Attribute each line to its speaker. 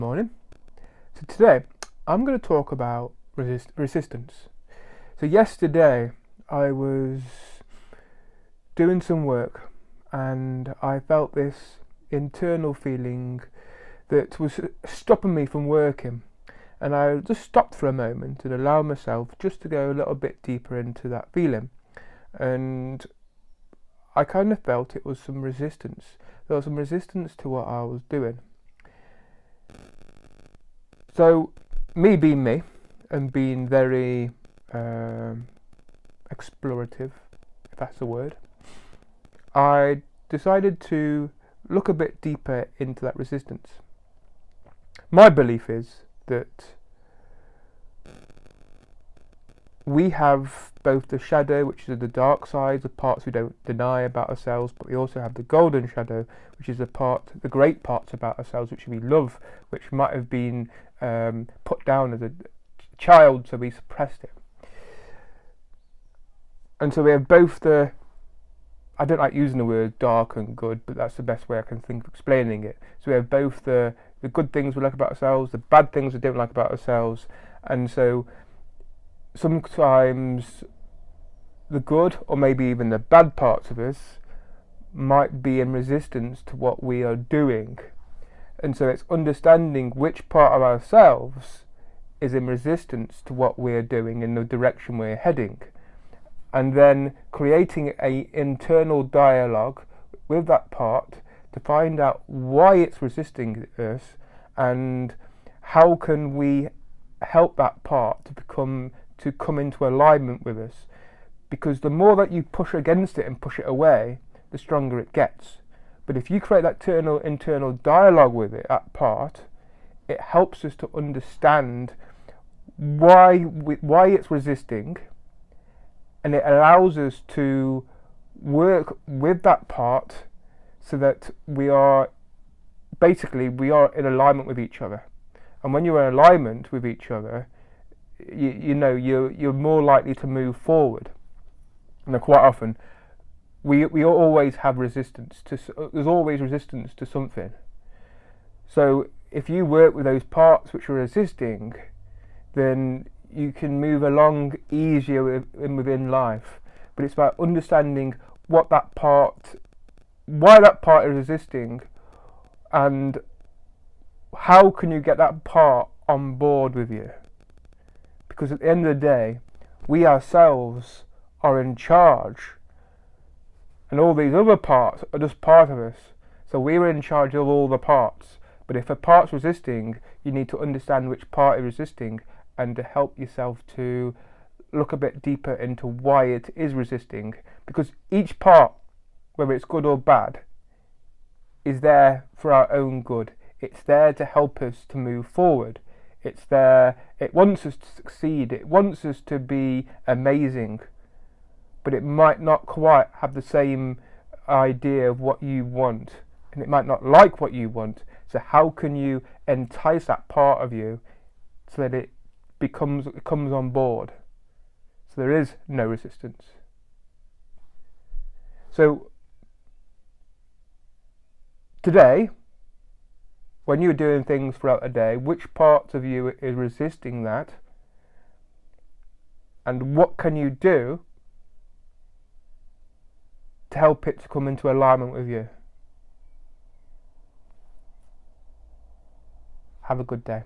Speaker 1: Morning. So today I'm going to talk about resistance. So yesterday I was doing some work and I felt this internal feeling that was stopping me from working, and I just stopped for a moment and allowed myself just to go a little bit deeper into that feeling, and I kind of felt it was some resistance. There was some resistance to what I was doing. So, me being me and being very explorative, if that's the word, I decided to look a bit deeper into that resistance. My belief is that we have both the shadow, which is the dark side, the parts we don't deny about ourselves, but we also have the golden shadow, which is the great parts about ourselves, which we love, which might have been put down as a child, so we suppressed it. And so we have both I don't like using the word dark and good, but that's the best way I can think of explaining it. So we have both the good things we like about ourselves, the bad things we don't like about ourselves, and so sometimes the good, or maybe even the bad parts of us, might be in resistance to what we are doing. And so it's understanding which part of ourselves is in resistance to what we're doing in the direction we're heading, and then creating an internal dialogue with that part to find out why it's resisting us and how can we help that part to come into alignment with us. Because the more that you push against it and push it away, the stronger it gets. But if you create that internal dialogue with it, that part, it helps us to understand why it's resisting, and it allows us to work with that part so that we are in alignment with each other. And when you're in alignment with each other, you're more likely to move forward. And quite often we always have resistance there's always resistance to something. So if you work with those parts which are resisting, then you can move along easier within life. But it's about understanding why that part is resisting, and how can you get that part on board with you. Because at the end of the day, we ourselves are in charge, and all these other parts are just part of us. So we're in charge of all the parts. But if a part's resisting, you need to understand which part is resisting, and to help yourself to look a bit deeper into why it is resisting. Because each part, whether it's good or bad, is there for our own good. It's there to help us to move forward. It's there, it wants us to succeed, it wants us to be amazing, but it might not quite have the same idea of what you want, and it might not like what you want. So how can you entice that part of you so that it comes on board? So there is no resistance. So today, when you're doing things throughout the day, which parts of you is resisting that, and what can you do to help it to come into alignment with you? Have a good day.